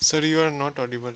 Sir, you are not audible.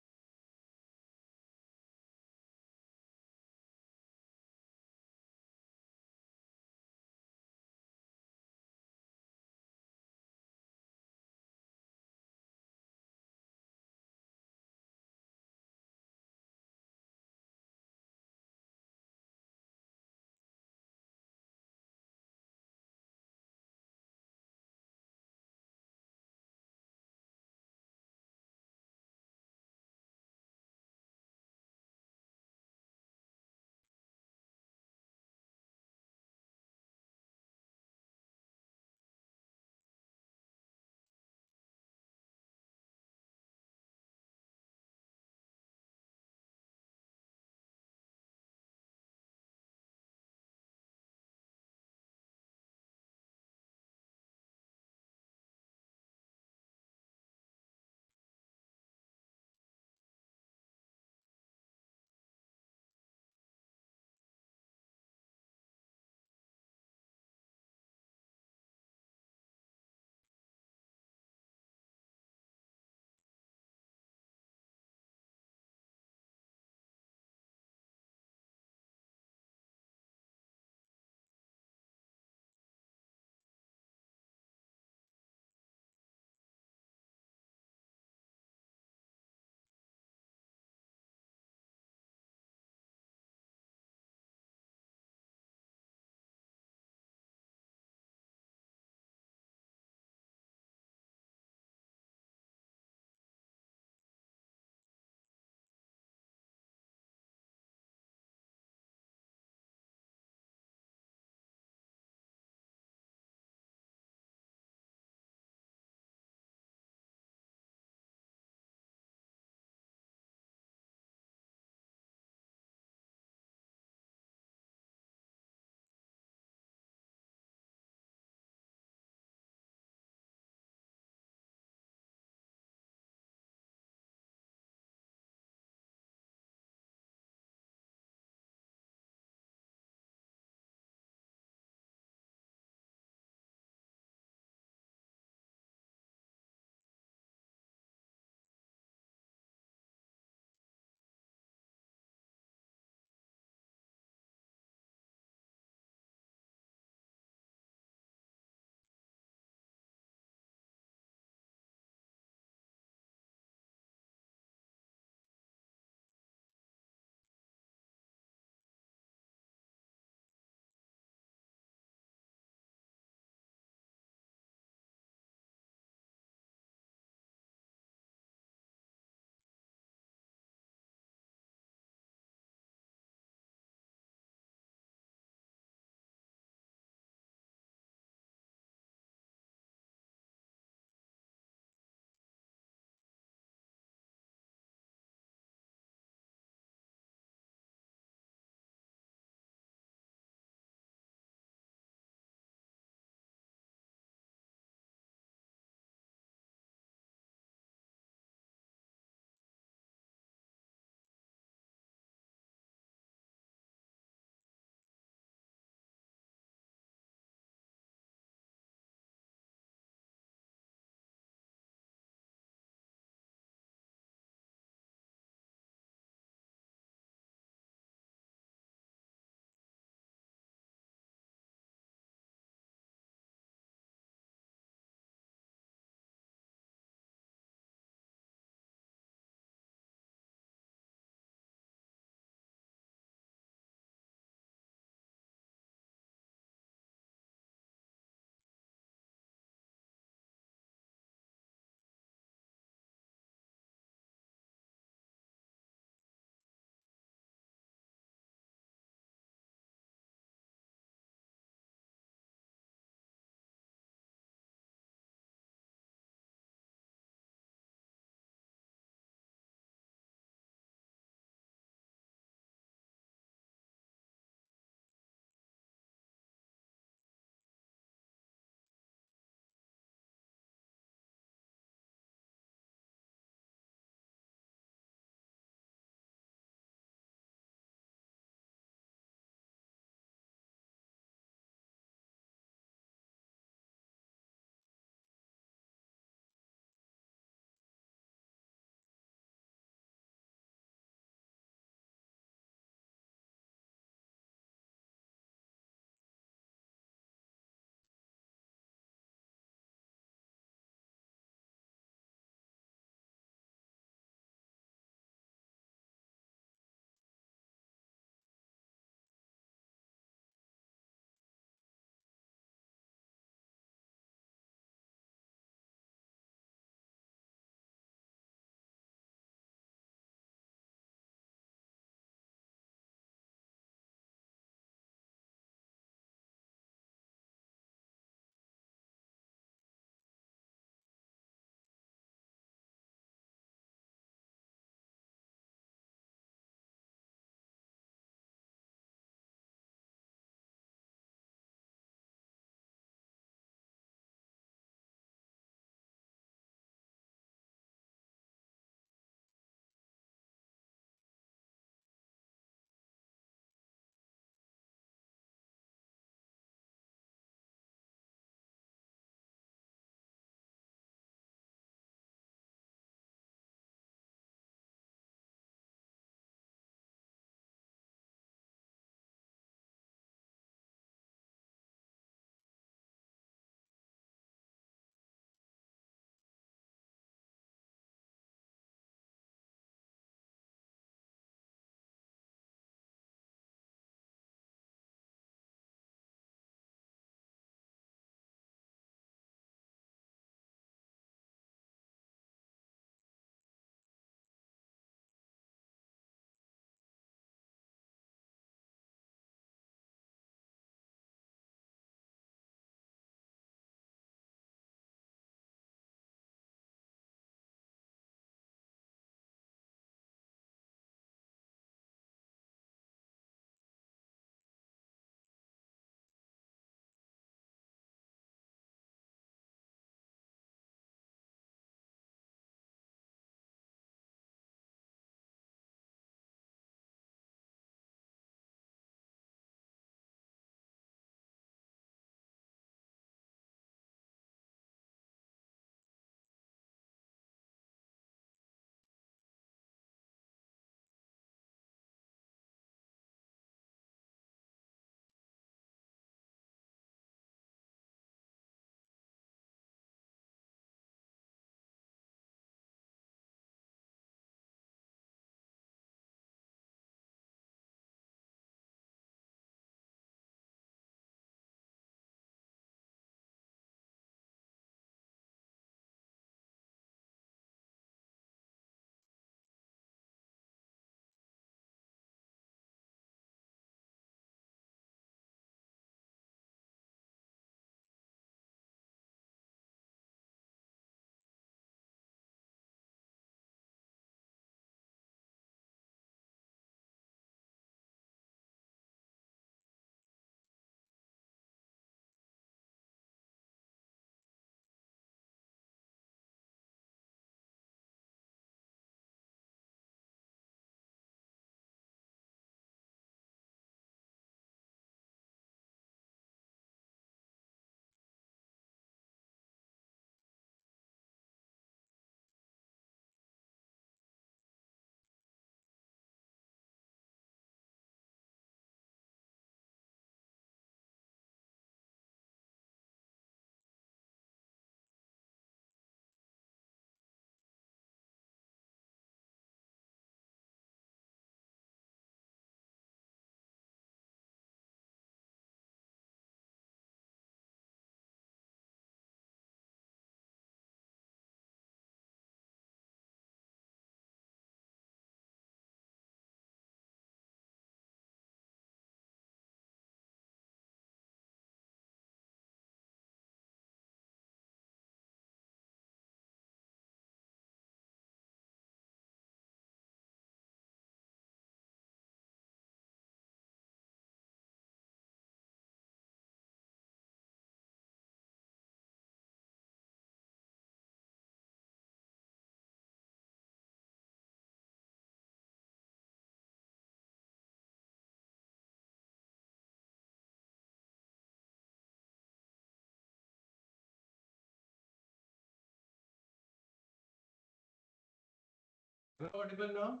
Audible now?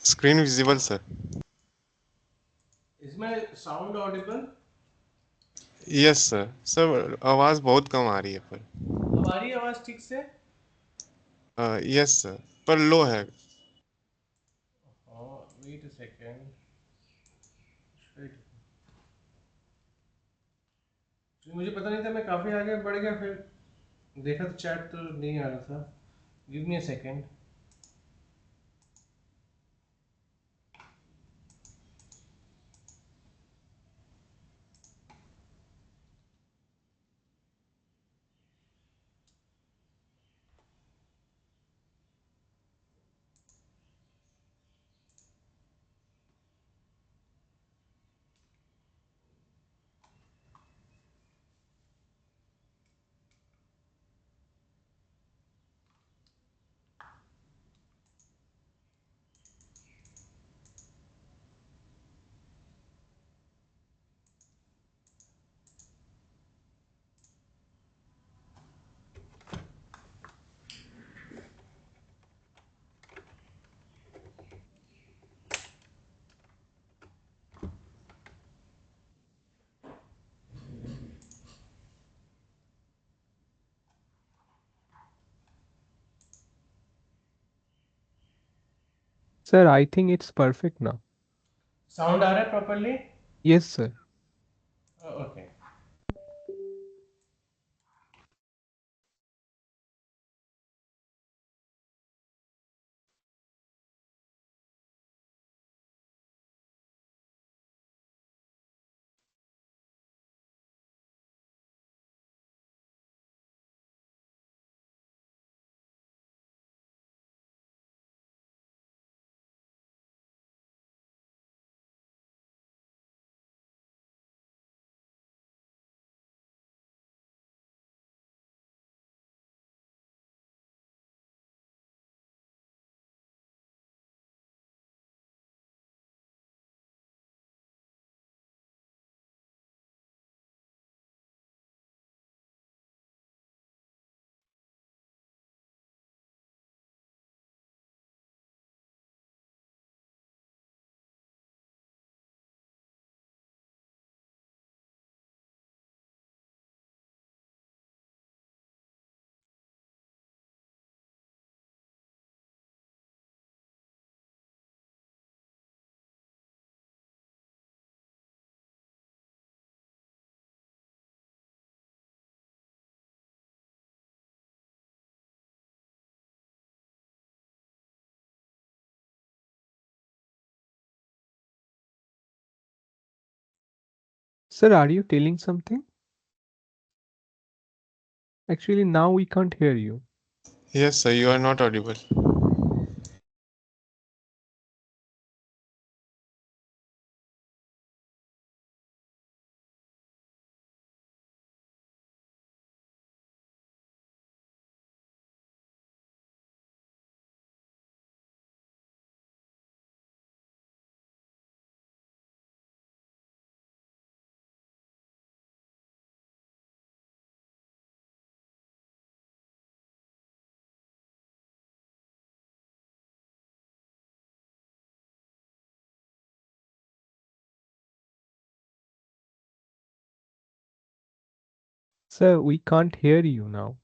Screen visible, sir. Is my sound audible? Yes sir sir आवाज़ बहुत कम आ रही है पर अब आ रही है आवाज ठीक से? यस सर पर लो है. Wait a second. मुझे पता नहीं था, मैं काफी आगे बढ़ गया, फिर देखा तो चैट तो नहीं आ रहा था। Give me a second. Sir, I think it's perfect now. Sound आ रहा है properly? Yes, sir. Okay. Sir, are you telling something? Actually, now we can't hear you. Yes sir you are not audible. Sir, we can't hear you now.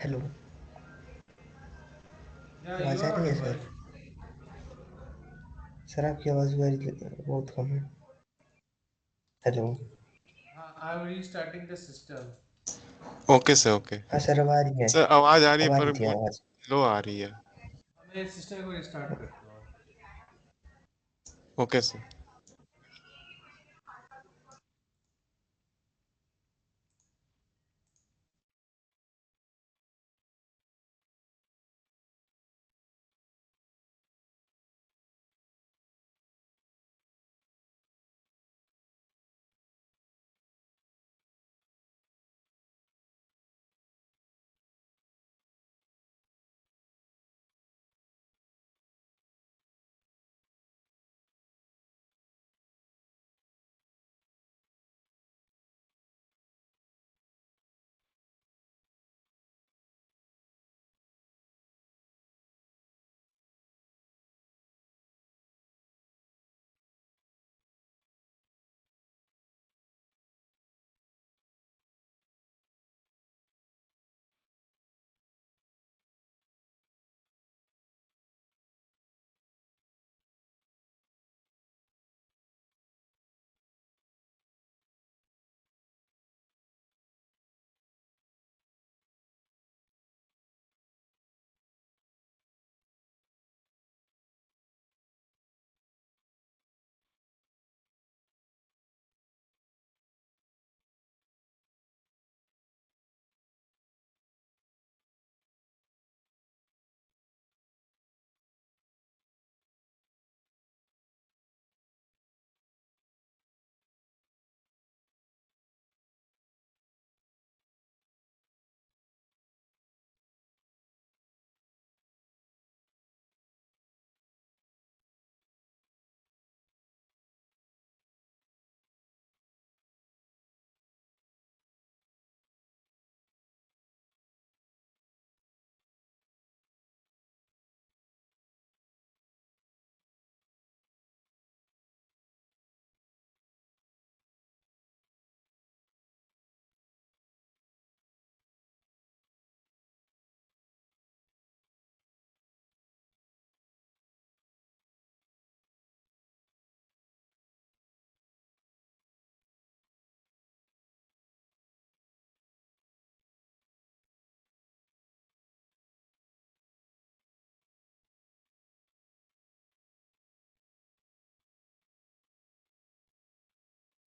Hello, Yeah, आवाज़ you आ are रही है audible. Sir? Sir आपकी आवाज़ बहुत कम है। Hello. I'm restarting the system. Okay sir, okay हाँ sir, अब आ रही है। सर। आवाज आ रही है अब आ पर रही थी बहुत आवाज़। लो आ रही है। मैं इस सिस्टम को रिस्टार्ट करता हूँ. Okay sir.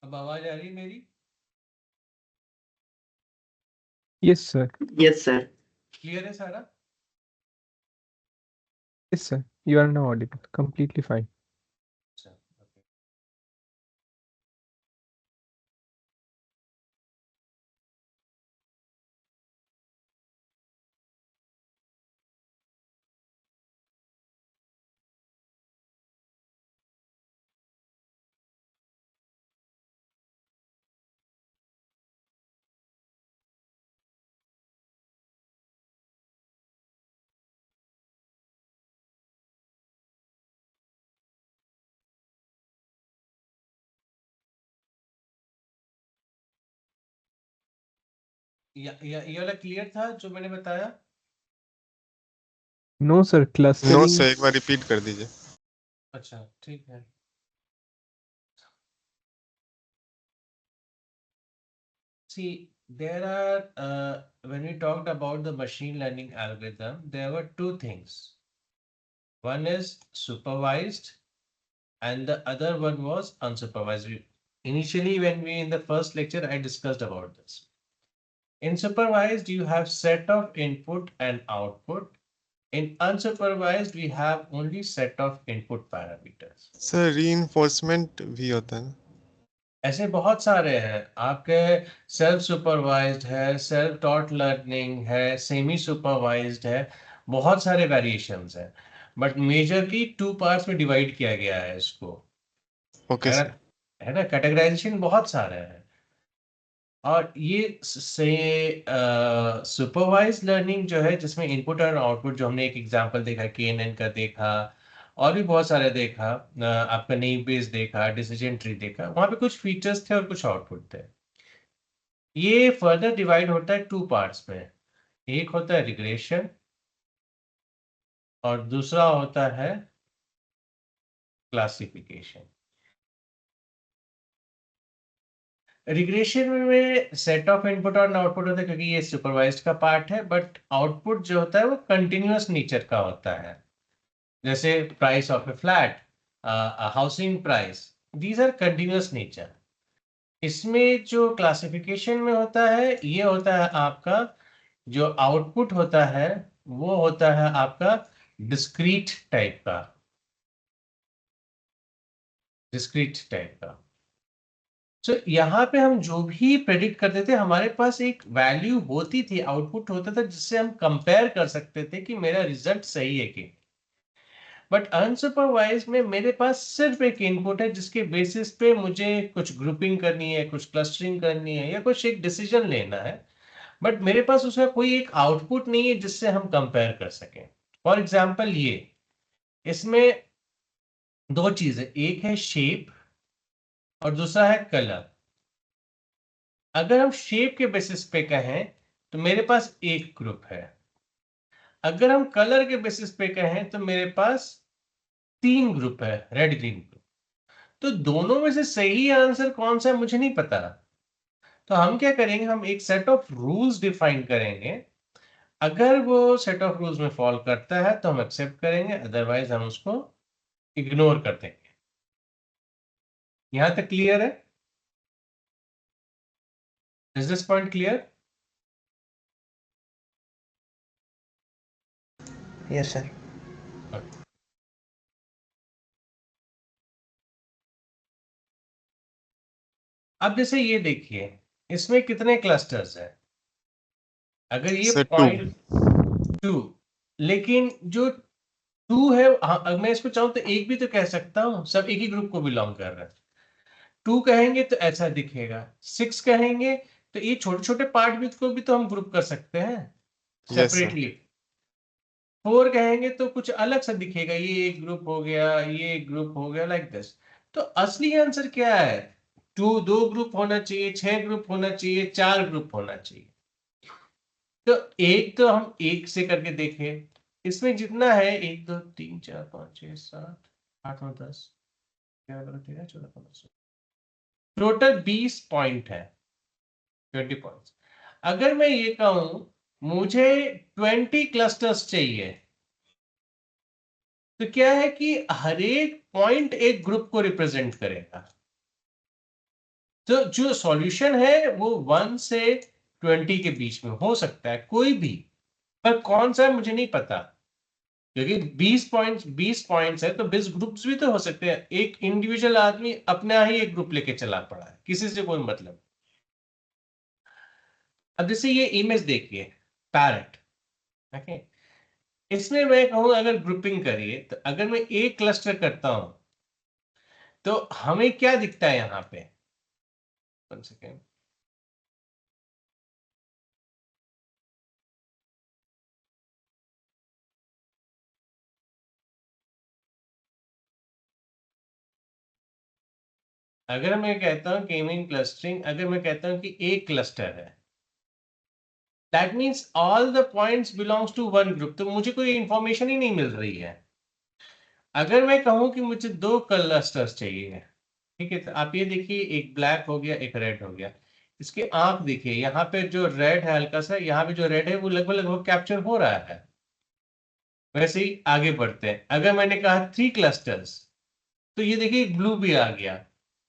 अब आवाज आ रही है मेरी? Yes, sir. Yes sir. Clear है सारा? Yes, sir. You are now audible. Completely fine. अच्छा, okay. ये वाला क्लियर था जो मैंने बताया? No, sir. No Clustering. Sir, एक बार रिपीट कर दीजिए। अच्छा, ठीक है. See, there are, when we talked about the machine learning algorithm, there were two things. One is supervised and the other one was unsupervised. Initially, when we in the first lecture, I discussed about this. In supervised, you have set of input and output. In unsupervised, we have only set of input parameters. Sir reinforcement भी होता है ना? ऐसे बहुत सारे हैं आपके. Self supervised है, सेल्फ टॉट लर्निंग है, सेमी सुपरवाइज्ड है. बहुत सारे वेरिएशंस हैं, बट मेजरली टू पार्ट्स में डिवाइड किया गया है इसको. ओके है ना? सर। है ना? कैटेगराइजेशन बहुत सारे हैं. और ये से सुपरवाइज लर्निंग जो है, जिसमें इनपुट और आउटपुट, जो हमने एक एग्जांपल देखा KNN का देखा, और भी बहुत सारे देखा, आपका नेम बेस देखा, डिसीजन ट्री देखा, वहां पे कुछ फीचर्स थे और कुछ आउटपुट थे. ये फर्दर डिवाइड होता है टू पार्ट्स में. एक होता है रिग्रेशन और दूसरा होता है क्लासिफिकेशन। रिग्रेशन में सेट ऑफ इनपुट और आउटपुट होता है क्योंकि ये सुपरवाइज्ड का पार्ट है, बट आउटपुट जो होता है वो कंटिन्यूअस नेचर का होता है, जैसे price of a flat, housing price, these are continuous nature. इसमें जो क्लासिफिकेशन में होता है ये होता है आपका जो आउटपुट होता है वो होता है आपका डिस्क्रीट टाइप का, डिस्क्रीट टाइप का। सो यहाँ पे हम जो भी प्रेडिक्ट करते थे हमारे पास एक वैल्यू होती थी, आउटपुट होता था जिससे हम कंपेयर कर सकते थे कि मेरा रिजल्ट सही है कि। बट अनसुपरवाइज में मेरे पास सिर्फ एक इनपुट है जिसके बेसिस पे मुझे कुछ ग्रुपिंग करनी है, कुछ क्लस्टरिंग करनी है या कुछ एक डिसीजन लेना है, बट मेरे पास उसका कोई एक आउटपुट नहीं है जिससे हम कंपेयर कर सकें। फॉर एग्जाम्पल ये, इसमें दो चीजें, एक है शेप और दूसरा है कलर। अगर हम शेप के बेसिस पे कहें तो मेरे पास एक ग्रुप है, अगर हम कलर के बेसिस पे कहें तो मेरे पास तीन ग्रुप है, रेड ग्रीन ग्रुप। तो दोनों में से सही आंसर कौन सा है मुझे नहीं पता। तो हम क्या करेंगे, हम एक सेट ऑफ रूल्स डिफाइन करेंगे, अगर वो सेट ऑफ रूल्स में फॉलो करता है तो हम एक्सेप्ट करेंगे, अदरवाइज हम उसको इग्नोर कर देंगे। यहां तक क्लियर है? Is this point clear? Yes, sir. अब जैसे ये देखिए, इसमें कितने क्लस्टर्स हैं? अगर ये सर 2। पॉइंट 2, लेकिन जो 2 है, हाँ, अगर मैं इसको चाहूं तो एक भी तो कह सकता हूं, सब एक ही ग्रुप को बिलोंग कर रहा है। 2 कहेंगे तो ऐसा दिखेगा, 6 कहेंगे तो ये छोटे छोटे पार्ट भी को भी तो हम ग्रुप कर सकते हैं यस सर। सेपरेटली। 4 कहेंगे तो कुछ अलग सा दिखेगा, ये एक ग्रुप हो गया, ये एक ग्रुप हो गया, लाइक दिस। तो असली आंसर क्या है? 2 ग्रुप होना चाहिए, 6 ग्रुप होना चाहिए, 4 ग्रुप होना चाहिए। तो एक तो हम एक से करके देखें, इसमें जितना है 1 2 3 4 5 6 7 8 9 10 11 12 13 14 15 16, टोटल 20 पॉइंट है, 20 पॉइंट्स। अगर मैं ये कहूं मुझे 20 क्लस्टर्स चाहिए, तो क्या है कि हर एक पॉइंट एक ग्रुप को रिप्रेजेंट करेगा। तो जो सॉल्यूशन है वो 1 से 20 के बीच में हो सकता है कोई भी, पर कौन सा है मुझे नहीं पता, क्योंकि 20 पॉइंट्स है तो 20 ग्रुप्स भी तो हो सकते हैं। एक इंडिविजुअल आदमी अपना ही एक ग्रुप लेके चला पड़ा है, किसी से कोई मतलब। अब जैसे ये इमेज देखिए, पैरेट, ओके, इसमें मैं कहूं अगर ग्रुपिंग करिए तो अगर मैं एक क्लस्टर करता हूं तो हमें क्या दिखता है यहां पे? 1 सेकेंड, अगर मैं कहता हूं कि मीन क्लस्टरिंग, अगर मैं कहता हूं कि एक क्लस्टर है, that means all the points belongs to one group, तो मुझे कोई इंफॉर्मेशन ही नहीं मिल रही है। अगर मैं कहूं कि मुझे 2 क्लस्टर्स चाहिए, ठीक है, तो आप ये देखिए, एक ब्लैक हो गया, एक रेड हो गया। इसके आंख देखिए, यहाँ पे जो रेड है हल्का सा, यहाँ पे जो रेड है वो लगभग लगभग कैप्चर हो रहा है। वैसे ही आगे बढ़ते हैं, अगर मैंने कहा 3 क्लस्टर्स, तो ये देखिए ब्लू भी आ गया।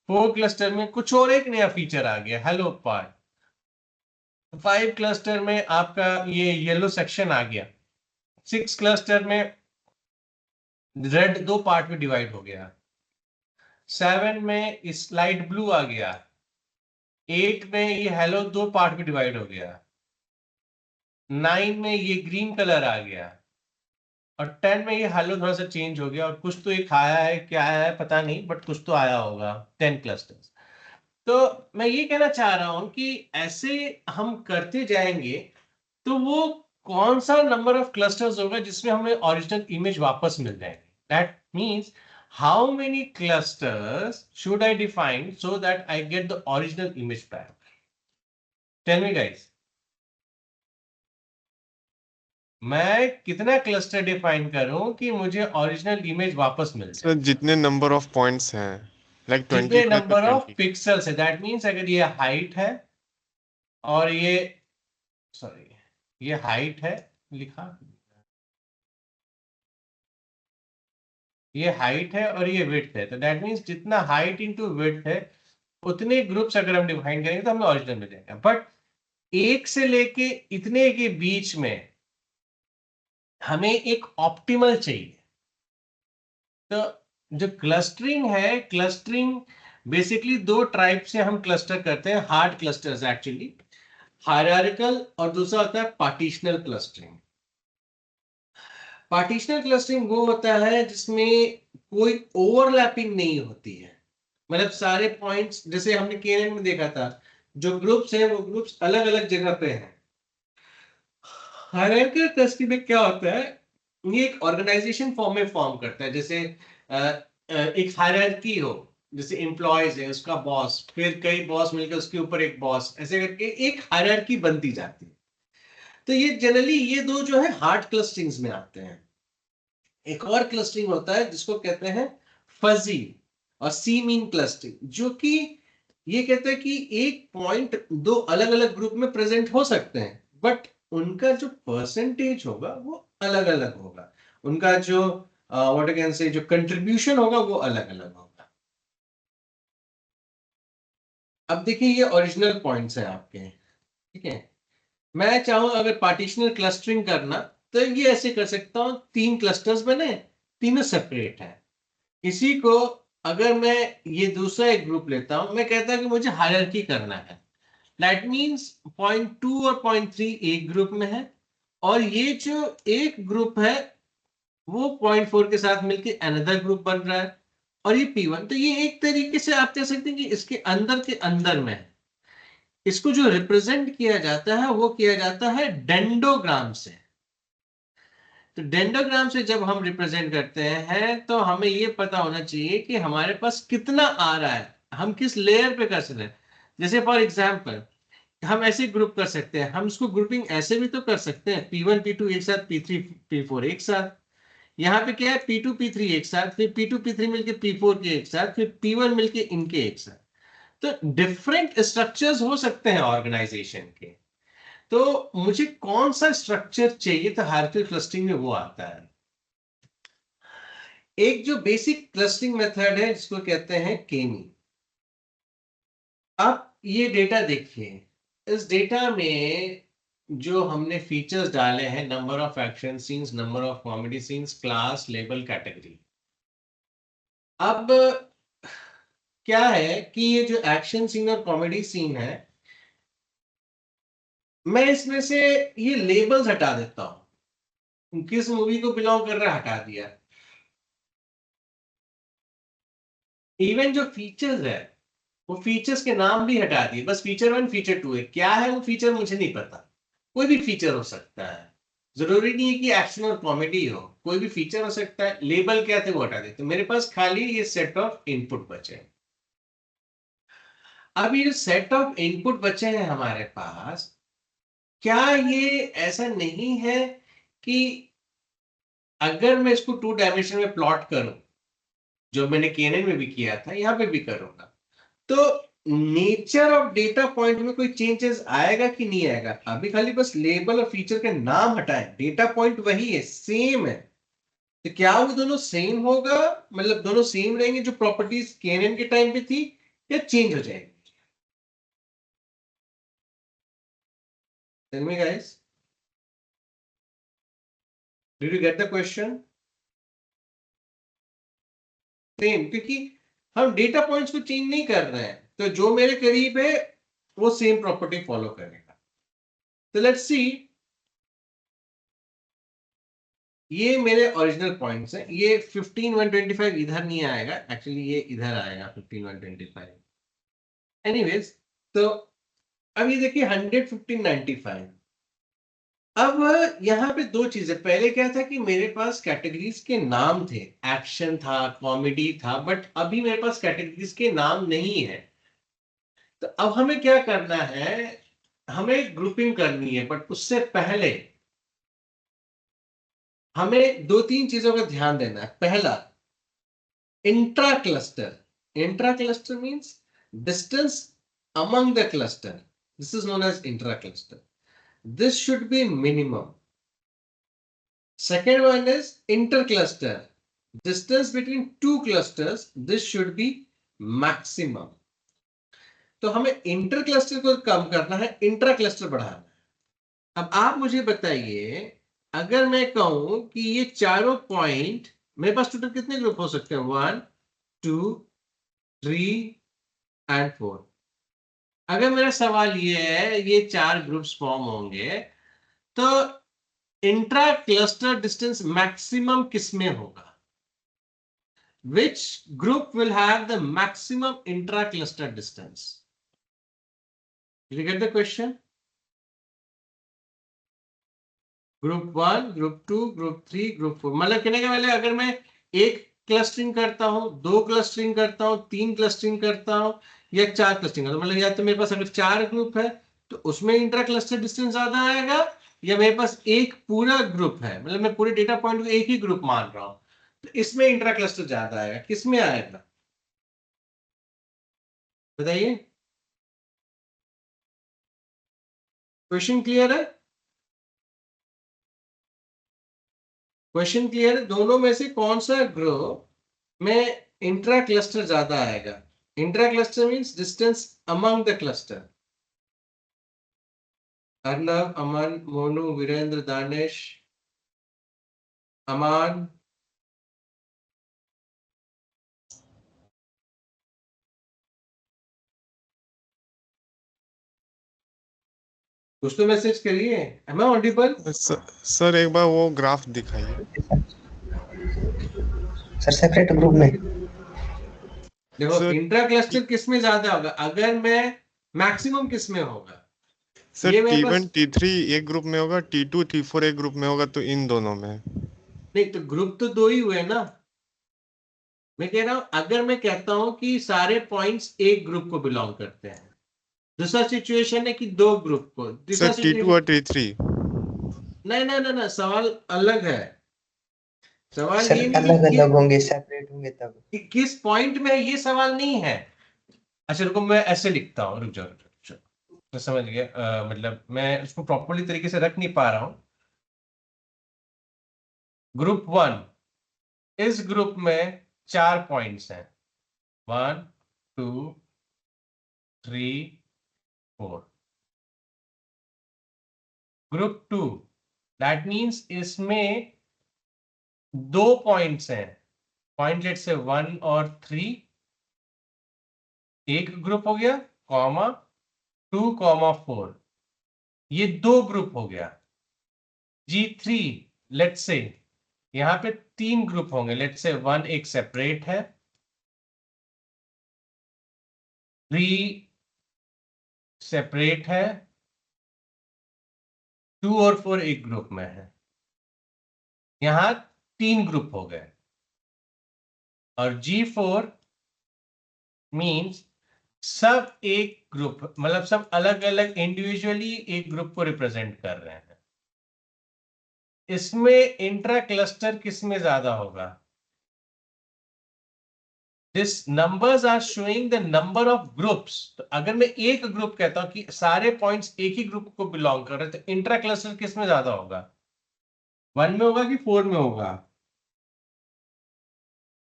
4 क्लस्टर में कुछ और एक नया फीचर आ गया, हेलो पार्ट। 5 क्लस्टर में आपका ये येलो सेक्शन आ गया। 6 क्लस्टर में रेड 2 पार्ट में डिवाइड हो गया। 7 में इस लाइट ब्लू आ गया। 8 में ये हेलो 2 पार्ट में डिवाइड हो गया। 9 में ये ग्रीन कलर आ गया और 10 में ये हेलो थोड़ा सा चेंज हो गया और कुछ तो एक आया है, क्या आया है पता नहीं, बट कुछ तो आया होगा। 10 क्लस्टर्स। तो मैं ये कहना चाह रहा हूं कि ऐसे हम करते जाएंगे तो वो कौन सा नंबर ऑफ क्लस्टर्स होगा जिसमें हमें ओरिजिनल इमेज वापस मिल जाएगी। That means how many clusters should I define so that I get the original image back? Tell me guys. मैं कितना क्लस्टर डिफाइन करूं कि मुझे ओरिजिनल इमेज वापस मिल सर जाए? जितने नंबर ऑफ पॉइंट्स हैं, लाइक 20 जितने है तो नंबर ऑफ 20। पिक्सल्स है, दैट मीन्स अगर ये हाइट है और ये, सॉरी, ये हाइट है, लिखा, ये हाइट है और ये विड्थ है, तो दैट मीन्स जितना हाइट इंटू विड्थ है उतने ग्रुप्स अगर हम डिफाइन करेंगे तो हमें ओरिजिनल मिल जाएगा। बट एक से लेके इतने के बीच में हमें एक ऑप्टिमल चाहिए। तो जो क्लस्टरिंग है, क्लस्टरिंग बेसिकली दो टाइप से हम क्लस्टर करते हैं, हार्ड क्लस्टर्स एक्चुअली, हायरार्किकल, और दूसरा होता है पार्टीशनल क्लस्टरिंग। पार्टीशनल क्लस्टरिंग वो होता है जिसमें कोई ओवरलैपिंग नहीं होती है, मतलब सारे पॉइंट्स, जैसे हमने केएनएन में देखा था, जो ग्रुप्स हैं वो ग्रुप्स अलग अलग जगह पे हैं। हायरार्किकल क्लस्टरिंग में क्या होता है, ये एक ऑर्गेनाइजेशन फॉर्म में फॉर्म करता है, जैसे एक हायरार्की हो, जैसे एम्प्लॉयज है, उसका बॉस, फिर कई बॉस मिलकर उसके ऊपर एक बॉस, ऐसे करके एक हायरार्की बनती जाती है। तो ये जनरली ये दो जो है हार्ड क्लस्टरिंग्स में आते हैं। एक और क्लस्टरिंग होता है जिसको कहते हैं फजी और सी मीन क्लस्टरिंग, जो कि ये कहता है कि एक पॉइंट दो अलग अलग ग्रुप में प्रेजेंट हो सकते हैं, बट उनका जो परसेंटेज होगा वो अलग अलग होगा, उनका जो व्हाट कैन से जो कंट्रीब्यूशन होगा वो अलग अलग होगा। अब देखिए ये ओरिजिनल पॉइंट्स हैं आपके, ठीक है। मैं चाहूं अगर पार्टीशनल क्लस्टरिंग करना, तो ये ऐसे कर सकता हूं, तीन क्लस्टर्स बने, तीनों सेपरेट हैं। इसी को अगर मैं ये दूसरा एक ग्रुप लेता हूं, मैं कहता हूं कि मुझे हायरार्की करना है, दैट मींस पॉइंट 2 और पॉइंट 3 एक ग्रुप में है, और ये जो एक ग्रुप है वो पॉइंट 4 के साथ मिलकर अनदर ग्रुप बन रहा है, और ये P1। तो ये एक तरीके से आप कह सकते हैं कि इसके अंदर में है। इसको जो रिप्रेजेंट किया जाता है वो किया जाता है डेंडोग्राम से। तो डेंडोग्राम से जब हम रिप्रेजेंट करते हैं तो हमें ये पता होना चाहिए कि हमारे पास कितना आ रहा है, हम किस लेयर पे कर सकते हैं। जैसे फॉर एग्जांपल हम ऐसे ग्रुप कर सकते हैं, हम इसको ग्रुपिंग ऐसे भी तो कर सकते हैं, P1 P2 एक साथ, P3 P4 एक साथ। यहाँ पे क्या है, P2 P3 एक साथ, फिर P2 P3 मिलके P4 के एक साथ, फिर P1 मिलके इनके एक साथ। तो डिफरेंट स्ट्रक्चर्स हो सकते हैं ऑर्गेनाइजेशन के। तो मुझे कौन सा स्ट्रक्चर चाहिए, तो हायरार्किकल क्लस्टरिंग में वो आता है। एक जो बेसिक क्लस्टरिंग मेथड है जिसको कहते हैं केनी। अब ये डेटा देखिए, इस डेटा में जो हमने फीचर्स डाले हैं, number of action scenes, number of comedy scenes, class, label, category. अब क्या है कि ये जो एक्शन सीन और कॉमेडी सीन है, मैं इसमें से ये लेबल्स हटा देता हूं, किस मूवी को बिलोंग कर रहा है हटा दिया। इवन जो फीचर्स है वो फीचर्स के नाम भी हटा दिए, बस फीचर 1 फीचर 2 है, क्या है वो फीचर मुझे नहीं पता, कोई भी फीचर हो सकता है, जरूरी नहीं है कि एक्शन और कॉमेडी हो, कोई भी फीचर हो सकता है। लेबल क्या थे वो हटा देते, मेरे पास खाली ये सेट ऑफ इनपुट बचे हैं। अब ये जो सेट ऑफ इनपुट बचे हैं हमारे पास, क्या ये ऐसा नहीं है कि अगर मैं इसको 2 डायमेंशन में प्लॉट करूं, जो मैंने केएनएन में भी किया था, यहां पे भी करूंगा, तो नेचर ऑफ डेटा पॉइंट में कोई चेंजेस आएगा कि नहीं आएगा? अभी खाली बस लेबल और फीचर के नाम हटाएं, डेटा पॉइंट वही है, सेम है। तो क्या वो दोनों सेम होगा, मतलब दोनों सेम रहेंगे जो प्रॉपर्टीज केएनएन के टाइम पे थी, या चेंज हो जाएगी? Tell me guys, did you get the question? Same, क्योंकि हम डेटा पॉइंट्स को चेंज नहीं कर रहे हैं, तो जो मेरे करीब है वो सेम प्रॉपर्टी फॉलो करेगा। तो लेट्स सी, ये मेरे ओरिजिनल पॉइंट्स हैं, ये 15 125 इधर नहीं आएगा, एक्चुअली ये इधर आएगा 15 125। एनीवेज, तो अब ये देखिए 100 15 95। अब यहाँ पे दो चीजें, पहले क्या था कि मेरे पास कैटेगरीज के नाम थे, एक्शन था, कॉमेडी था, बट अभी मेरे पास कैटेगरीज के नाम नहीं है। तो अब हमें क्या करना है, हमें ग्रुपिंग करनी है, बट उससे पहले हमें दो तीन चीजों का ध्यान देना है। पहला, intra cluster means distance among the cluster. This is known as intra cluster. This should be minimum. Second one is intercluster. Distance between two clusters, this should be maximum. तो हमें इंटर क्लस्टर को कम करना है, intra cluster बढ़ाना है। अब आप मुझे बताइए, अगर मैं कहूं कि ये चारों पॉइंट, मेरे पास टोटल कितने ग्रुप हो सकते हैं? 1 2 3 एंड 4। अगर मेरा सवाल ये है ये चार ग्रुप्स फॉर्म होंगे, तो इंट्रा क्लस्टर डिस्टेंस मैक्सिमम किसमें होगा? Which group will have the maximum intra-cluster distance? Did you get the question? Group 1, Group 2, Group 3, Group 4. मतलब कहने का पहले अगर मैं एक क्लस्टरिंग करता हूं, दो क्लस्टरिंग करता हूं, तीन क्लस्टरिंग करता हूं या चार क्लस्टरिंग करता हूं, मतलब या तो मेरे पास अगर चार ग्रुप है तो उसमें इंट्रा क्लस्टर डिस्टेंस ज्यादा आएगा, या मेरे पास एक पूरा ग्रुप है, मतलब मैं पूरे डेटा पॉइंट को एक ही ग्रुप मान रहा हूं, तो इसमें इंट्रा क्लस्टर ज्यादा आएगा। किसमें आएगा बताइए? क्वेश्चन क्लियर है? क्वेश्चन क्लियर है? दोनों में से कौन सा ग्रुप में इंट्रा क्लस्टर ज्यादा आएगा? Intra cluster means distance among the cluster. Arnav, Aman, Monu, Virendra, Danish, Aman. कुछ तो मैसेज करिए। M I audible? सर एक बार वो ग्राफ दिखाइए। सर सेपरेट ग्रुप में। देखो सर इंट्रा क्लस्टर किस में ज्यादा होगा, अगर मैं मैक्सिमम किस में होगा? सर ये मेरे T1 पास T3 एक ग्रुप में होगा, T2 T4 एक ग्रुप में होगा, तो इन दोनों में। नहीं, तो ग्रुप तो दो ही हुए ना। मैं कह रहा हूं अगर मैं कहता हूं कि सारे पॉइंट्स एक ग्रुप को बिलोंग करते हैं, दूसरा सिचुएशन है कि दो ग्रुप को, तीसरा सर T2 सिचुएशन। और T3। नहीं नहीं नहीं नहीं, सवाल अलग है। सवाल सर ये नहीं अलग कि, अलग होंगे, सेपरेट होंगे तब। किस पॉइंट में है, ये सवाल नहीं है। अच्छा रुको, मैं ऐसे लिखता हूँ, रुक जाओ रुक जाओ, मैं समझ गया। मतलब मैं उसको प्रॉपरली तरीके से रख नहीं पा रहा हूं। ग्रुप 1, इस ग्रुप में चार पॉइंट्स हैं, 1 2 3 4। ग्रुप 2, दैट मीन्स इसमें दो पॉइंट्स हैं, पॉइंट लेट से 1 और 3, एक ग्रुप हो गया, कॉमा 2 कॉमा 4, ये दो ग्रुप हो गया। G3 लेट से यहां पे तीन ग्रुप होंगे, लेट से 1 एक सेपरेट है, 3 सेपरेट है, 2 और 4 एक ग्रुप में है। यहां तीन ग्रुप हो गए। और G4 मींस सब एक ग्रुप, मतलब सब अलग अलग इंडिविजुअली एक ग्रुप को रिप्रेजेंट कर रहे हैं। इसमें इंट्रा क्लस्टर किस में ज्यादा होगा? This numbers are showing the number of groups. तो अगर मैं एक ग्रुप कहता हूं कि सारे पॉइंट्स एक ही ग्रुप को बिलोंग कर रहे हैं, तो इंट्रा क्लस्टर किस में ज्यादा होगा? 1 में होगा कि 4 में होगा?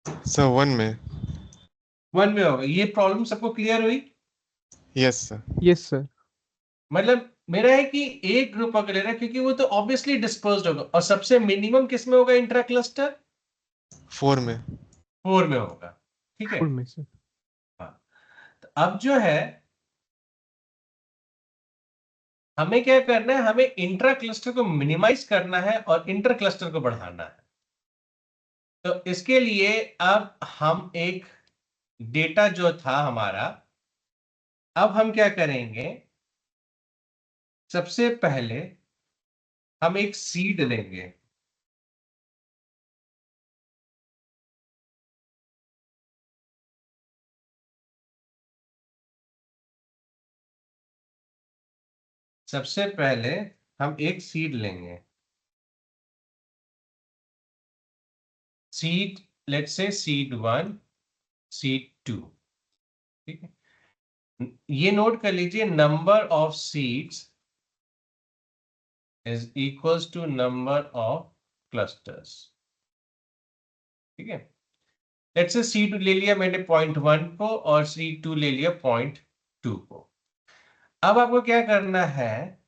सर 1 में। 1 में होगा। ये प्रॉब्लम सबको क्लियर हुई? Yes sir. Yes, sir. मतलब मेरा है कि एक ग्रुप अगर ले रहा है, क्योंकि वो तो ऑब्वियसली डिस्पर्स्ड होगा, और सबसे मिनिमम किस में होगा इंट्रा क्लस्टर? 4 में। 4 में होगा। ठीक है। Full में sir. हाँ, तो अब जो है हमें क्या करना है, हमें इंट्रा क्लस्टर को मिनिमाइज करना है और इंटर क्लस्टर को बढ़ाना है। तो इसके लिए अब हम एक डेटा जो था हमारा, अब हम क्या करेंगे, सबसे पहले हम एक सीड लेंगे। सबसे पहले हम एक सीड लेंगे। Seed, let's say seed 1, seed 2, ठीक है। ये नोट कर लीजिए, number of seeds is equals to number of clusters, ठीक है। लेट्स से C2 ले लिया मैंने 0.1 को और C2 ले लिया 0.2 को। अब आपको क्या करना है,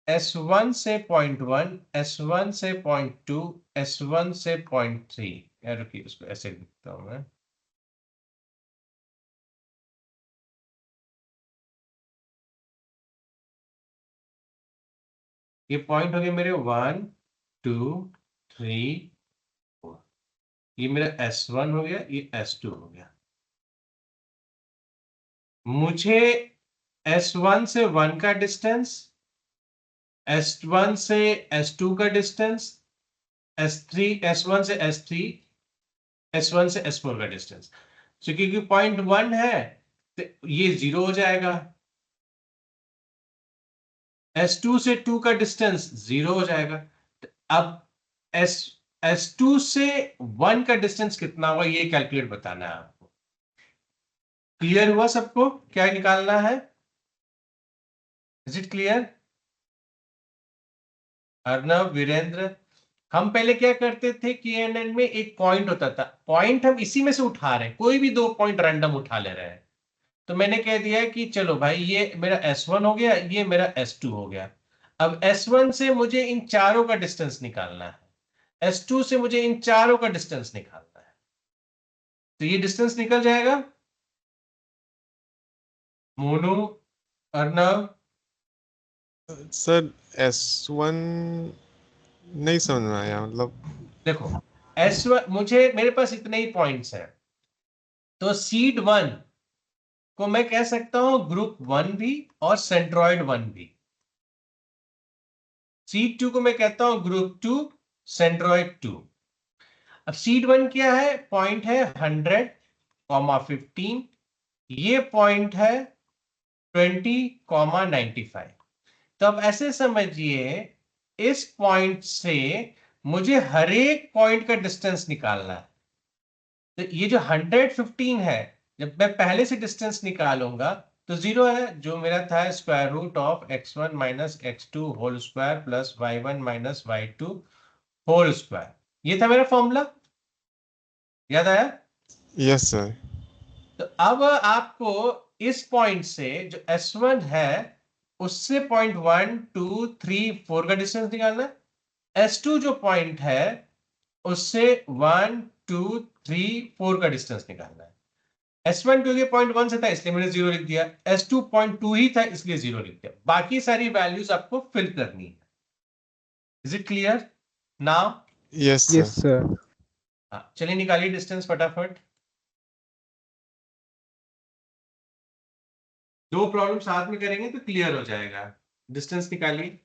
S1 से 0.1, S1 से 0.2, S1 से 0.3, यार रुकिए उसको ऐसे लिखता हूं मैं। ये पॉइंट हो गए मेरे 1, 2, 3, 4। ये मेरा S1 हो गया, ये S2 हो गया। मुझे S1 से 1 का डिस्टेंस, S1 से S2 का डिस्टेंस, S3, S1 से S3, S1 से S4 का डिस्टेंस, तो क्योंकि 0.1 है तो ये 0 हो जाएगा। S2 से 2 का डिस्टेंस 0 हो जाएगा। तो अब S S2 से 1 का डिस्टेंस कितना होगा ये कैलकुलेट बताना है आपको। क्लियर हुआ सबको क्या निकालना है? Is it clear? Arnav, Virendra, हम पहले क्या करते थे KNN में एक पॉइंट होता था, पॉइंट हम इसी में से उठा रहे हैं, कोई भी दो पॉइंट रैंडम उठा ले रहे हैं। तो मैंने कह दिया कि चलो भाई ये मेरा S1 हो गया, ये मेरा S2 हो गया। अब S1 से मुझे इन चारों का डिस्टेंस निकालना है, S2 से मुझे इन चारों का डिस्टेंस निकालना है। तो ये डिस्टेंस निकल जाएगा। मोनू, अर्नव, सर S1 नहीं समझ में आया, मतलब देखो S1 मुझे, मेरे पास इतने ही पॉइंट्स हैं, तो सीड 1 को मैं कह सकता हूं ग्रुप 1 भी और सेंट्रॉइड 1 भी। सीड 2 को मैं कहता हूं ग्रुप 2, सेंट्रॉइड 2। अब सीड 1 क्या है? पॉइंट है 100,15, ये पॉइंट है 20,95। तो अब ऐसे समझिए, इस पॉइंट से मुझे हर एक पॉइंट का डिस्टेंस निकालना है। तो ये जो 115 है, जब मैं पहले से डिस्टेंस निकालूंगा तो 0 है, जो मेरा था square root of x1 minus x2 whole square plus y1 minus y2 whole square. ये था मेरा फॉर्मूला, याद आया? Yes sir. तो अब आपको इस पॉइंट से जो S1 है उससे पॉइंट 1, 2, 3, 4 का डिस्टेंस निकालना है। S2 जो पॉइंट है उससे 1, 2, 3, 4 का डिस्टेंस निकालना है। S1 क्योंकि पॉइंट 1 से था इसलिए मैंने 0 लिख दिया, S2 पॉइंट 2 ही था इसलिए 0 लिख दिया। बाकी सारी वैल्यूज आपको फिल करनी है। Is it clear now? Yes Yes, sir. sir. चलिए निकालिए डिस्टेंस फटाफट। दो प्रॉब्लम साथ में करेंगे तो क्लियर हो जाएगा। डिस्टेंस निकालिए।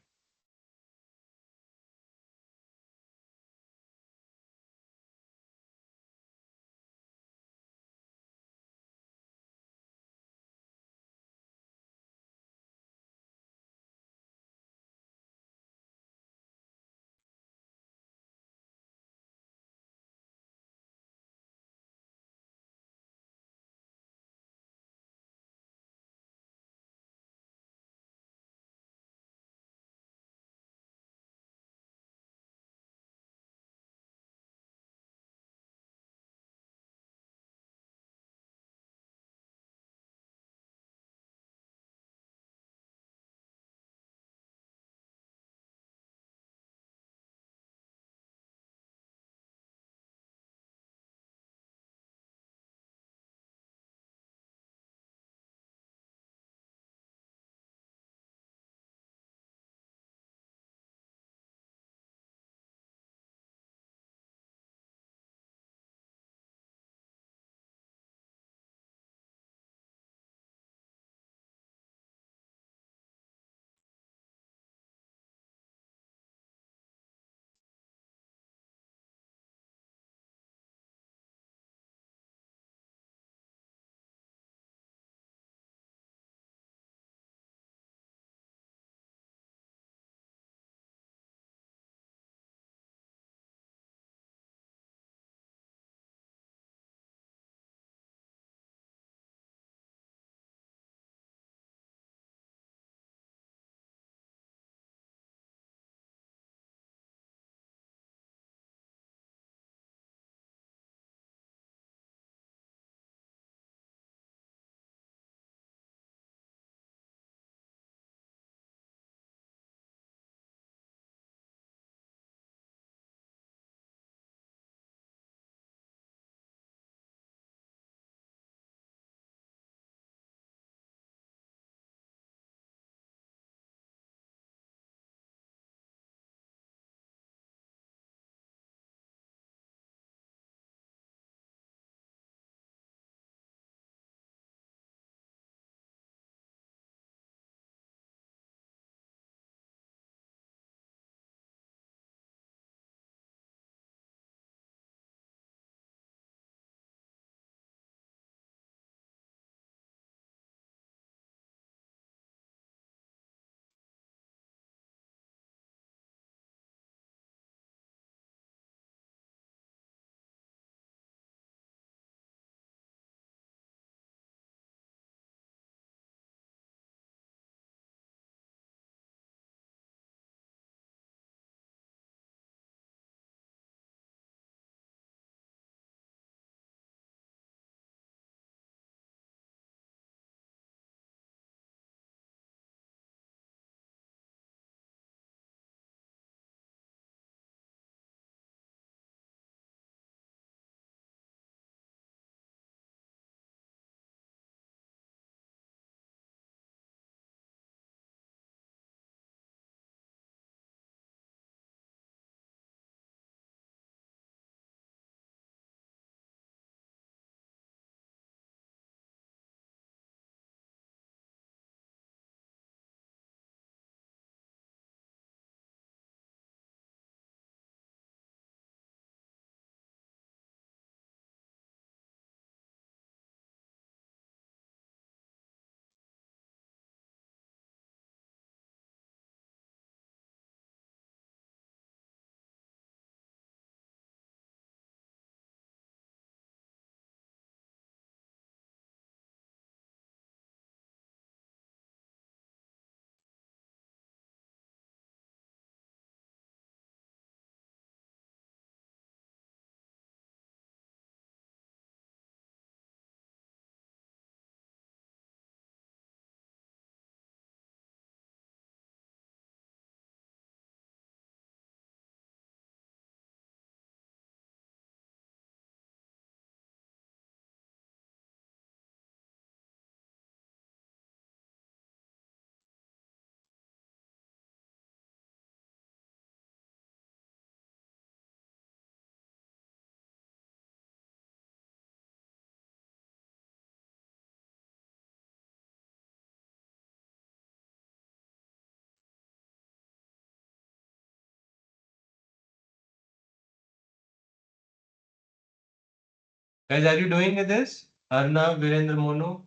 Guys, are you doing this? Arnav, Virendra, Monu?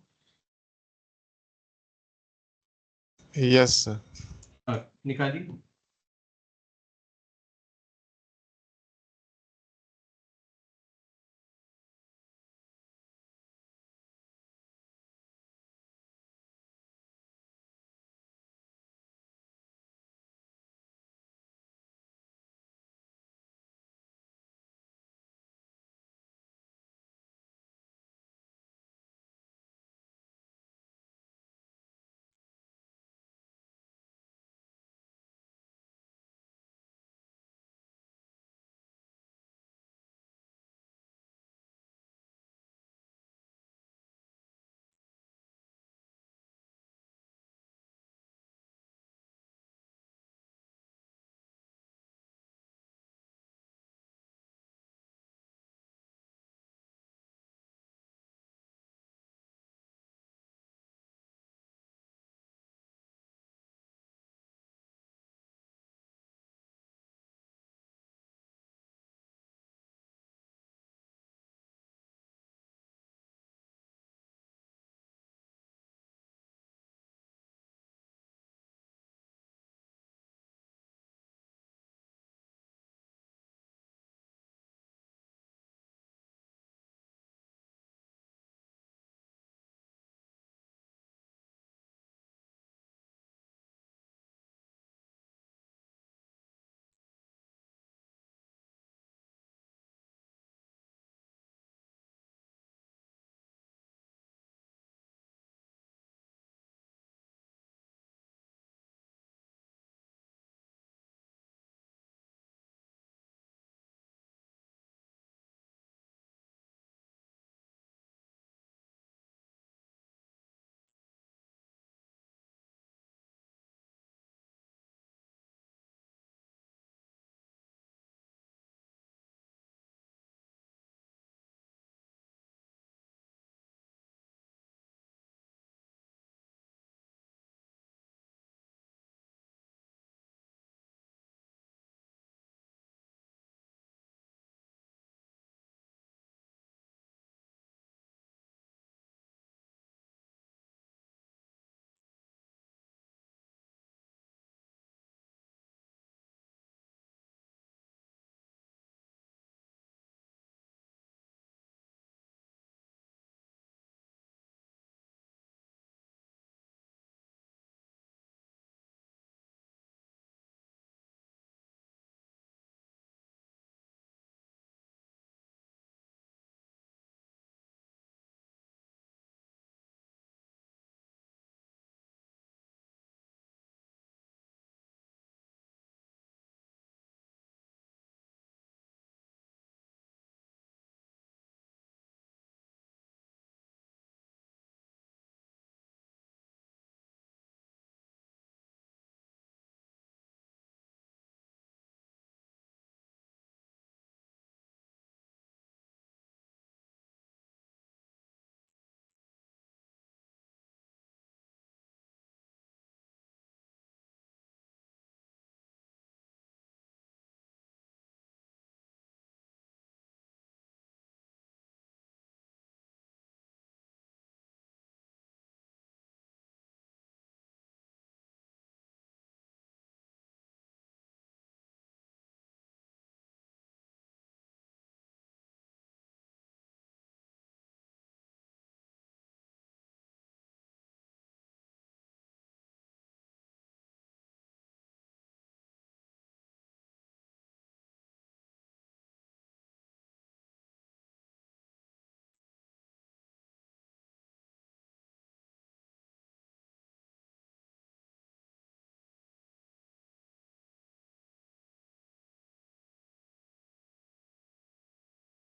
Yes, sir. Nikali?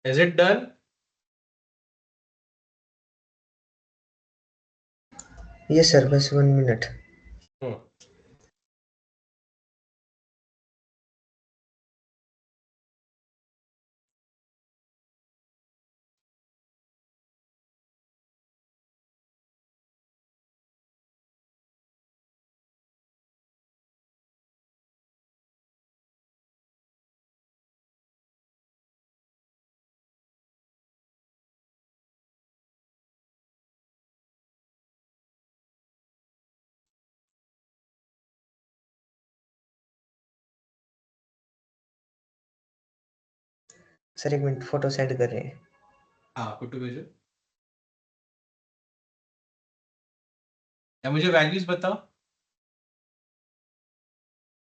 Is it done? Yes, sir. बस 1 minute. Hmm. Sir 1 minute, photo send कर रहे हैं। हाँ फोटो भेजो या मुझे वैल्यूज बताओ।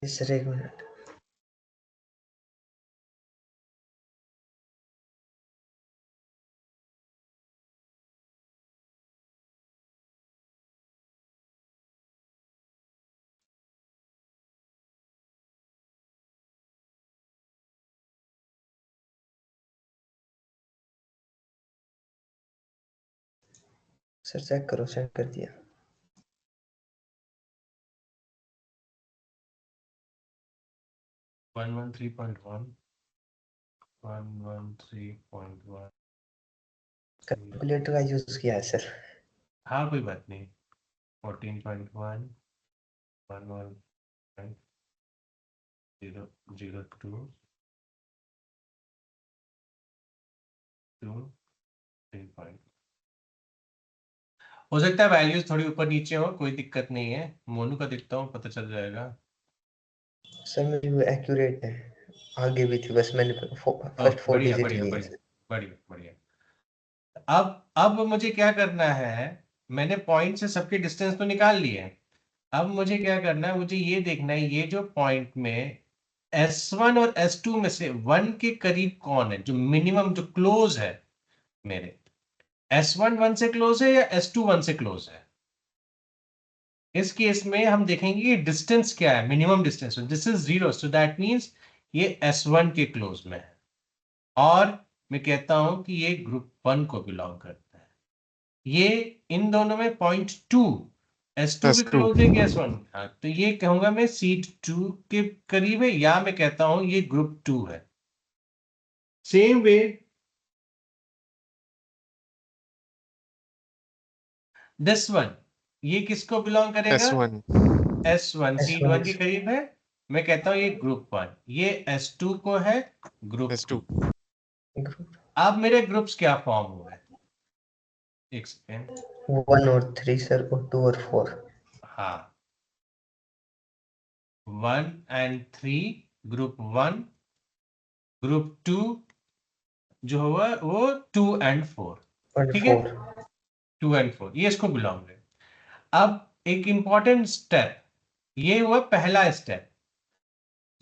Yes sir, 1 minute. Sir check करो, सेंड कर दिया। 113.1 113.1 कैलकुलेटर का यूज किया है सर। हाँ कोई बात नहीं 14.1 11.002 3 हो सकता है वैल्यूज थोड़ी ऊपर नीचे हो, कोई दिक्कत नहीं है। मोनू का दिखता हूँ, पता चल जाएगा। सर मेरी वो एक्यूरेट है, आगे भी थी, बस मैंने फर्स्ट 4 बढ़िया डिजिट बढ़िया लिए बढ़िया हैं। बढ़िया बढ़िया। अब मुझे क्या करना है, मैंने पॉइंट से सबके डिस्टेंस तो निकाल लिए हैं। अब मुझे क्या करना है, मुझे ये देखना है ये जो पॉइंट में S1 और S2 में से 1 के करीब कौन है, जो मिनिमम जो क्लोज है मेरे। S1 1 से क्लोज है या S2 1 से क्लोज है। इस केस में हम देखेंगे कि डिस्टेंस क्या है, minimum distance. This is 0, so that means ये S1 के क्लोज में है और मैं कहता हूं कि ये ग्रुप 1 को बिलोंग करता है। ये इन दोनों में .2 S2 भी S2 क्लोज है कि S1। हाँ तो ये कहूंगा मैं सीट 2 के करीब है, या मैं कहता हूं ये ग्रुप 2 है। सेम वे दिस वन, ये किसको बिलोंग करेगा, S1 S1 सीट S1 1 के करीब है। मैं कहता हूं ये ग्रुप 1, ये S2 को है ग्रुप S2 2। अब मेरे ग्रुप्स क्या फॉर्म हुए, एक सेकेंड। 1 और 3 सर, और 2 और 4। हाँ 1 and 3 ग्रुप 1, ग्रुप 2 जो हुआ वो 2 and 4। और ठीक है 4। 2 and 4 ये इसको बिलोंग है। अब एक इंपॉर्टेंट स्टेप, ये हुआ पहला स्टेप,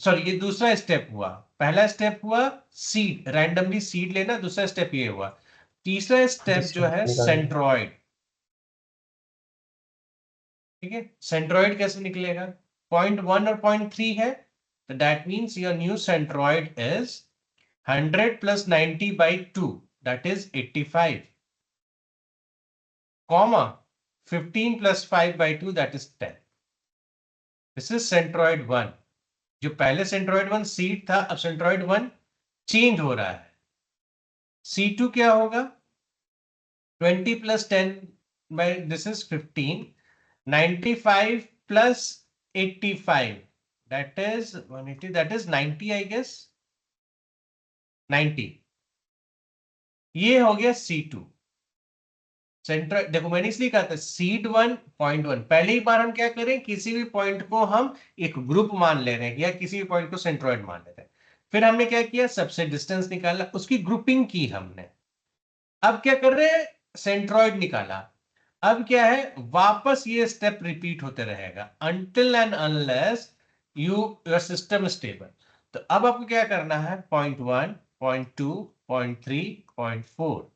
सॉरी ये दूसरा स्टेप हुआ। पहला स्टेप हुआ सीड, रैंडमली सीड लेना, दूसरा स्टेप ये हुआ। तीसरा स्टेप जो है डिस्टेंस निकालना। सेंट्रॉइड। ठीक है सेंट्रॉइड कैसे निकलेगा, .1 और .3 है, तो that means your new centroid is 100 + 90/2, that is 85, comma 15 + 5/2, that is 10। This is centroid 1। जो पहले सेंट्रॉइड 1 सीड था, अब सेंट्रॉइड 1 चेंज हो रहा है। C2 क्या होगा, 20 + 10 by this is 15, 95 + 85, that is 180, that is 90 I guess, 90। ये हो गया C2 सेंट्रल। देखो मैंने इसलिए कहा था सीड 1 .1, पहली बार हम क्या करें, किसी भी पॉइंट को हम एक ग्रुप मान ले रहे हैं या किसी भी पॉइंट को सेंट्रॉइड मान ले रहे हैं। फिर हमने क्या किया, सबसे डिस्टेंस निकाला, उसकी ग्रुपिंग की हमने। अब क्या कर रहे हैं, सेंट्रॉइड निकाला। अब क्या है, वापस ये स्टेप रिपीट होते रहेगा until and unless your system stable. तो अब आपको क्या करना है, .1 .2 .3 .4।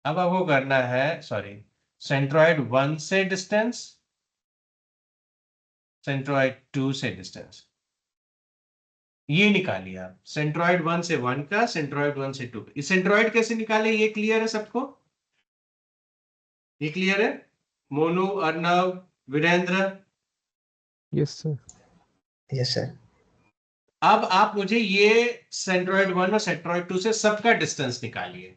अब आपको करना है, सॉरी, सेंट्रॉइड 1 से डिस्टेंस, सेंट्रॉइड 2 से डिस्टेंस, ये निकालिए आप। सेंट्रॉइड 1 से 1 का, सेंट्रॉइड 1 से 2 का। इस सेंट्रॉइड कैसे निकाले, ये क्लियर है सबको, ये क्लियर है। Monu, Arnav, Virendra. Yes, sir. Yes sir. अब आप मुझे ये सेंट्रॉइड 1 और सेंट्रॉइड 2 से सबका डिस्टेंस निकालिए।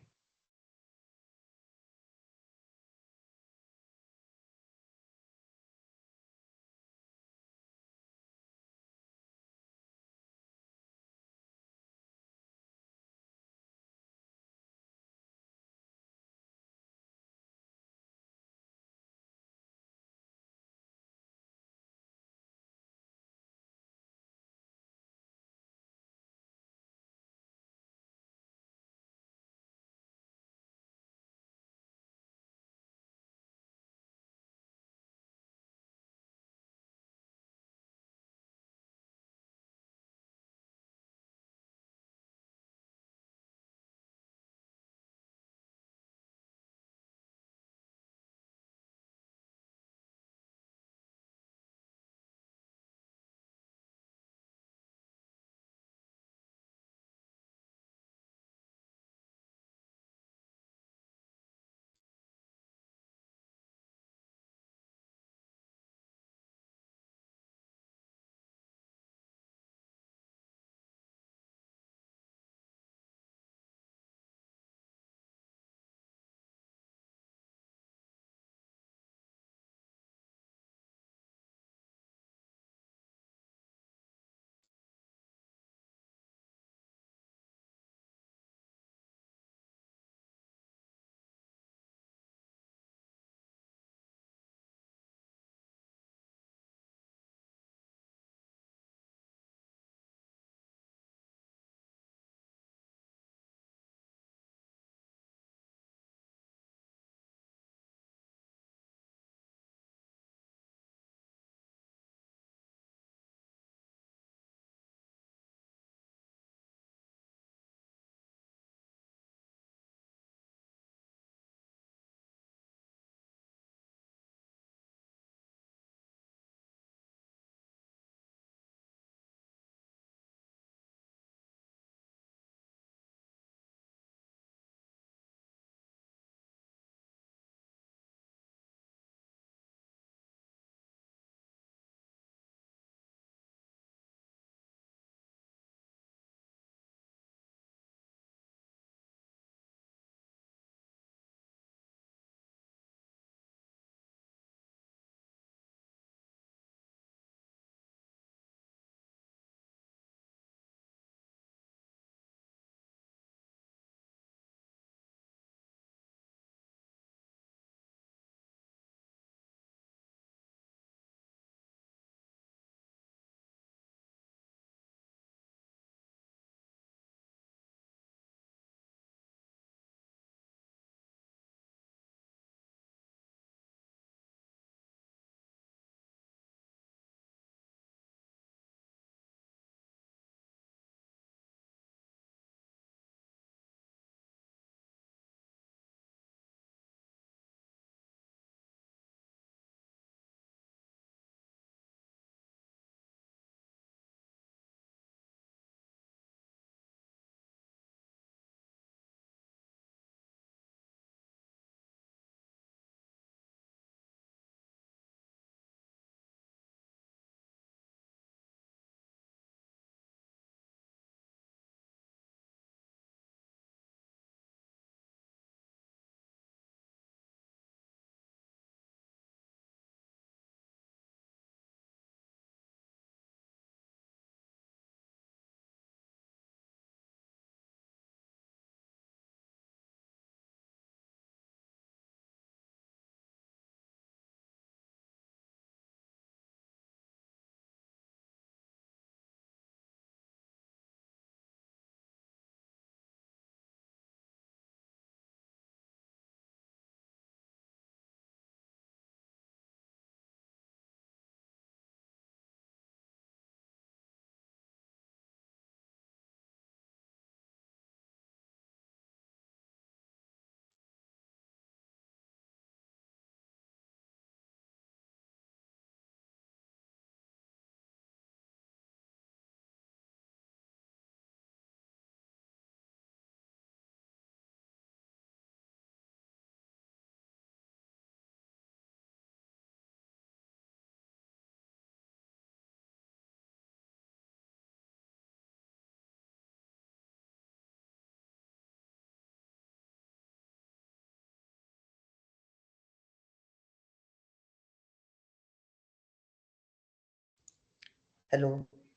हेलो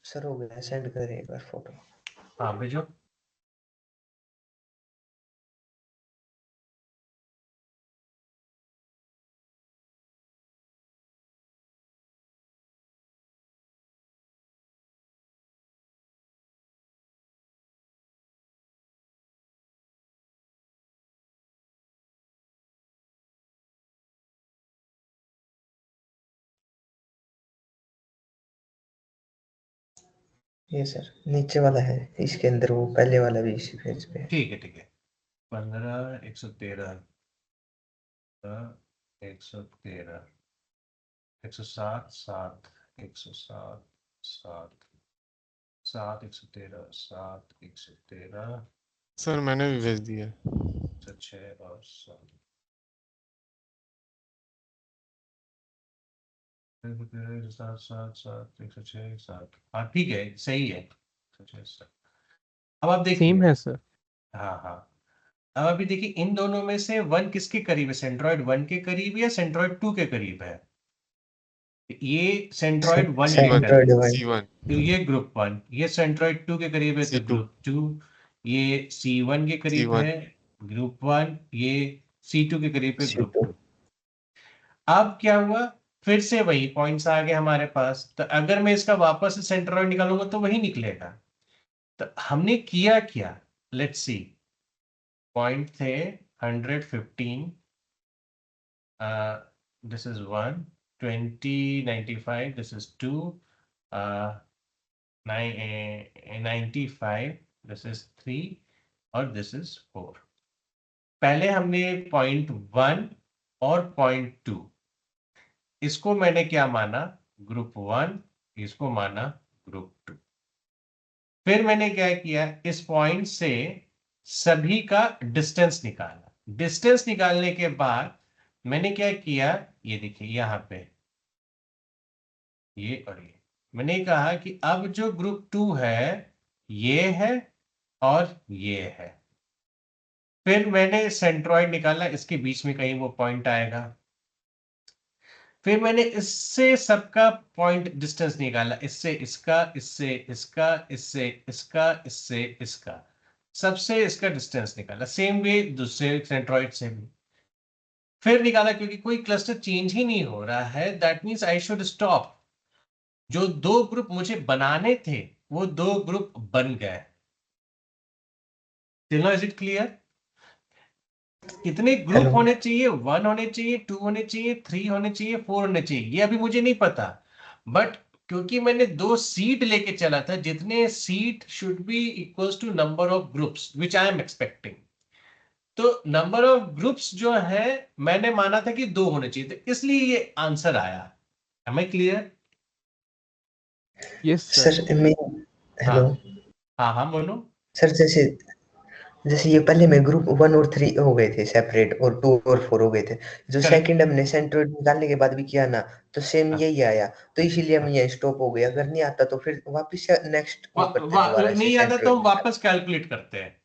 सर, हो गया, सेंड करें एक बार फोटो। हाँ भेजो। ये सर नीचे वाला है, इसके अंदर वो पहले वाला भी इसी पेज पे है। ठीक है ठीक है। 15, 113, 113, 107, 7, 107, 7, 7, 113, 7, 113, सर मैंने भी भेज दिया। 106 और 7। सात सात सात 106, 7। हाँ ठीक है, सही है। 106, 7। अब आप देखिए। सेम है सर। हाँ हाँ। अब अभी देखिए, इन दोनों में से वन किसके करीब है? सेंट्रॉइड 1 के करीब या सेंट्रॉइड 2 के करीब है? ये सेंट्रॉइड 1 के C1 करीब। सेंट्रोइड 1। C1 तो ये ग्रुप 1, ये सेंट्रॉइड 2 के करीब है तो C2 ग्रुप 2। ये C1 के करीब C1 है, ग्रुप 1। ये C2 के करीब है, ग्रुप C2। 2। अब क्या हुआ? फिर से वही पॉइंट्स आ गए हमारे पास, तो अगर मैं इसका वापस से सेंट्रॉइड निकालूंगा तो वही निकलेगा। तो हमने किया क्या? Let's see. पॉइंट थे 115, this is 1, 20, 95, this is 2, 95, this is 3 और दिस इज 4। पहले हमने पॉइंट 1 और पॉइंट 2, इसको मैंने क्या माना? ग्रुप 1। इसको माना ग्रुप 2। फिर मैंने क्या किया? इस पॉइंट से सभी का डिस्टेंस निकाला। डिस्टेंस निकालने के बाद मैंने क्या किया? ये देखिए यहां पे, ये और ये। मैंने कहा कि अब जो ग्रुप 2 है, ये है और ये है। फिर मैंने सेंट्रॉइड निकाला, इसके बीच में कहीं वो पॉइंट आएगा। फिर मैंने इससे सबका पॉइंट डिस्टेंस निकाला, इससे इसका, इससे इसका, इससे इसका, इससे इसका, सबसे इसका डिस्टेंस निकाला। सेम वे दूसरे सेंट्रॉइड से भी फिर निकाला, क्योंकि कोई क्लस्टर चेंज ही नहीं हो रहा है, that means I should stop. जो दो ग्रुप मुझे बनाने थे वो दो ग्रुप बन गए। Is it clear? कितने ग्रुप हेलो होने चाहिए? 1 होने चाहिए, 2 होने चाहिए, 3 होने चाहिए, 4 होने चाहिए, ये अभी मुझे नहीं पता। बट क्योंकि मैंने 2 सीट लेके चला था, जितने seat should be equals to number of groups which I am expecting. तो नंबर ऑफ ग्रुप्स जो है, मैंने माना था कि 2 होने चाहिए, तो इसलिए ये आंसर आया। Am I clear? Yes sir. Sir, मैं हाँ हेलो हाँ हाँ, बोलो। सर, जैसे जैसे ये पहले में ग्रुप 1 और 3 हो गए थे सेपरेट, और 2 और 4 हो गए थे। जो करेक्ट। सेकंड हमने सेंट्रोइड निकालने के बाद भी किया ना, तो सेम हाँ, यही आया। तो इसीलिए हम हाँ। ये स्टॉप हो गए। अगर नहीं आता तो फिर वापस से नेक्स्ट वो करते दोबारा से नहीं आता तो सेंट्रोइड हम निकाल। वापस कैलकुलेट करते हैं।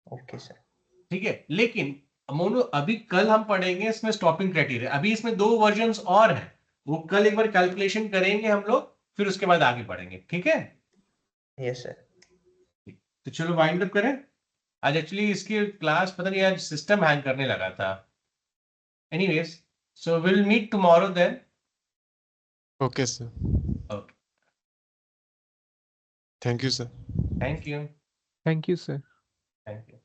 Okay sir. ठीक है, लेकिन मोनू अभी कल हम पढ़ेंगे इसमें स्टॉपिंग क्राइटेरिया। अभी इसमें 2 वर्जन्स और हैं, वो कल एक बार कैलकुलेशन करेंगे हम लोग, फिर उसके बाद आगे बढ़ेंगे। ठीक है? Yes sir. तो चलो वाइंड अप करें। आज एक्चुअली इसकी क्लास पता नहीं, आज सिस्टम हैंग करने लगा था। Anyways, so will meet tomorrow then. Okay sir, okay, thank you sir. Thank you. Thank you sir. Thank you.